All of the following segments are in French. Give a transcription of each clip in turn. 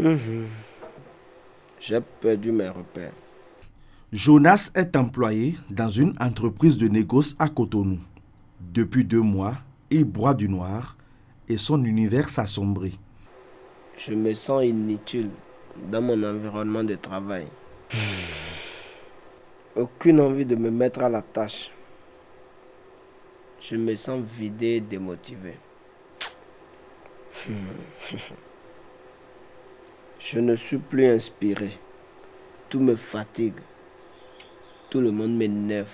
Mhm. J'ai perdu mes repères. Jonas est employé dans une entreprise de négoce à Cotonou. Depuis 2 mois, il boit du noir et son univers s'assombrit. Je me sens inutile dans mon environnement de travail. Aucune envie de me mettre à la tâche. Je me sens vidé et démotivé. Je ne suis plus inspiré. Tout me fatigue. Tout le monde m'énerve.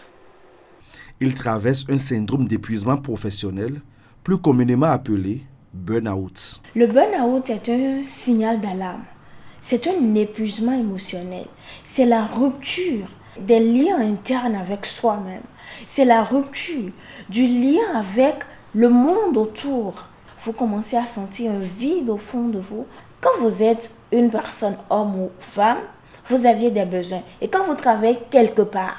Il traverse un syndrome d'épuisement professionnel, plus communément appelé burn-out. Le burn-out est un signal d'alarme. C'est un épuisement émotionnel. C'est la rupture des liens internes avec soi-même. C'est la rupture du lien avec le monde autour. Vous commencez à sentir un vide au fond de vous. Quand vous êtes une personne, homme ou femme, vous aviez des besoins. Et quand vous travaillez quelque part,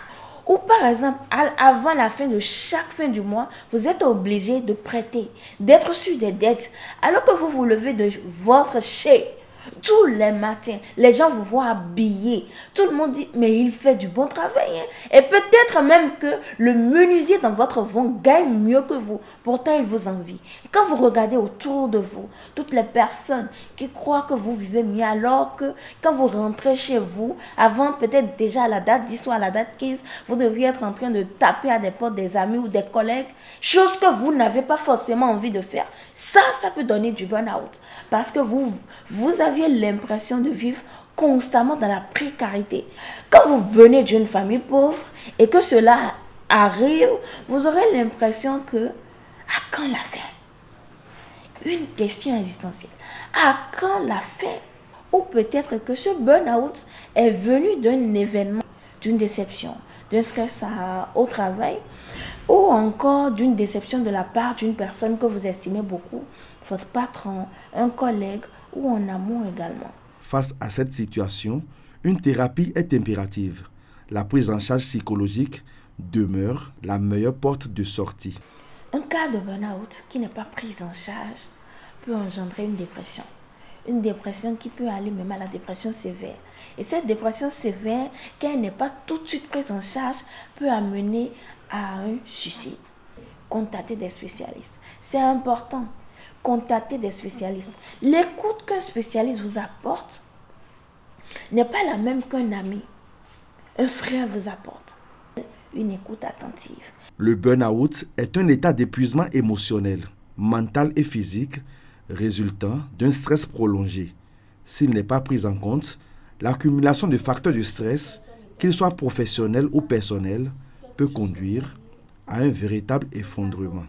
ou par exemple, avant la fin de chaque fin du mois, vous êtes obligé de prêter, d'être sur des dettes, alors que vous vous levez de votre chez. Tous les matins, les gens vous voient habillés. Tout le monde dit, mais il fait du bon travail. Et peut-être même que le menuisier dans votre vent gagne mieux que vous. Pourtant, il vous envie. Et quand vous regardez autour de vous, toutes les personnes qui croient que vous vivez mieux, alors que quand vous rentrez chez vous, avant peut-être déjà à la date 10 ou à la date 15, vous devriez être en train de taper à des portes des amis ou des collègues, chose que vous n'avez pas forcément envie de faire. Ça peut donner du burn-out. Parce que vous aviez l'impression de vivre constamment dans la précarité. Quand vous venez d'une famille pauvre et que cela arrive, vous aurez l'impression que à quand la fin? Une question existentielle. À quand la fin? Ou peut-être que ce burn-out est venu d'un événement, d'une déception, d'un stress au travail, ou encore d'une déception de la part d'une personne que vous estimez beaucoup, votre patron, un collègue ou un amour également. Face à cette situation, une thérapie est impérative. La prise en charge psychologique demeure la meilleure porte de sortie. Un cas de burn-out qui n'est pas pris en charge peut engendrer une dépression. Une dépression qui peut aller même à la dépression sévère. Et cette dépression sévère, quand elle n'est pas tout de suite prise en charge, peut amener à un suicide. Contactez des spécialistes. C'est important. Contactez des spécialistes. L'écoute qu'un spécialiste vous apporte n'est pas la même qu'un ami, un frère vous apporte. Une écoute attentive. Le burn-out est un état d'épuisement émotionnel, mental et physique résultant d'un stress prolongé. S'il n'est pas pris en compte, l'accumulation de facteurs de stress, qu'ils soient professionnels ou personnels, peut conduire à un véritable effondrement.